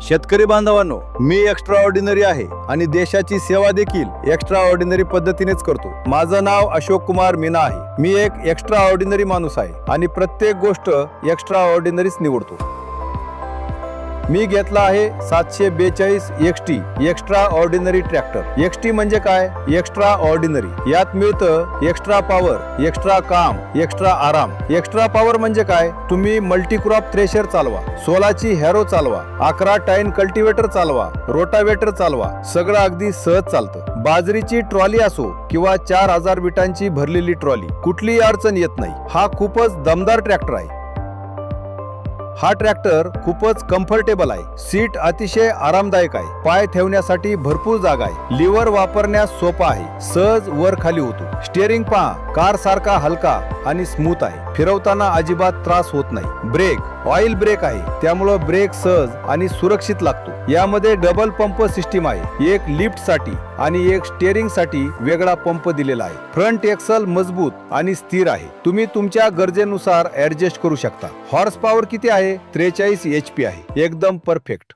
शेतकरी बांधवांनो, मी extra ordinary आहे आणि देशाची सेवा देखील एक्स्ट्रा ऑर्डिनरी पद्धतीनेच करतो। माझं नाव अशोक कुमार मीना आहे। मी एक एक्स्ट्रा ऑर्डिनरी माणूस आहे आणि प्रत्येक गोष्ट एक्स्ट्रा ऑर्डिनरीच निवडतो। मी घेतला आहे 742 XT extra ordinary tractor. XT म्हणजे काय? Extra ordinary. यात मिळतं एक्स्ट्रा पॉवर, एक्स्ट्रा काम, एक्स्ट्रा आराम। एक्स्ट्रा पॉवर म्हणजे काय? तुम्ही मल्टीक्रॉप थ्रेशर चालवा, 16ची हॅरो चालवा, 11 टाईन कल्टिवेटर चालवा, रोटावेटर चालवा, सगळं अगदी सहज चालतं। बाजरीची ट्रॉली असो किंवा 4000 विटांची भरलेली ट्रॉली, कुठलीही अडचण येत नाही। हा खूपच दमदार ट्रॅक्टर आहे। हा ट्रॅक्टर खूपच कम्फर्टेबल आहे। सीट अतिशय आरामदायक आहे। पाय ठेवण्यासाठी भरपूर जागा आहे। लिव्हर वापरण्यास सोपा आहे, सहज वर खाली होतो। स्टीअरिंग पहा, कार सारखा हलका आणि स्मूथ आहे। फिरवताना अजिबात त्रास होत नाही। ब्रेक ऑइल ब्रेक आहे, त्यामुळे ब्रेक सहज आणि सुरक्षित लागतो। यामध्ये डबल पंप सिस्टीम आहे, एक लिफ्ट साठी आणि एक स्टीअरिंग साठी वेगळा पंप दिलेला आहे। फ्रंट एक्सल मजबूत आणि स्थिर आहे, तुम्ही तुमच्या गरजेनुसार ऍडजस्ट करू शकता। हॉर्स पॉवर किती आहे? 43 HP आहे, एकदम परफेक्ट।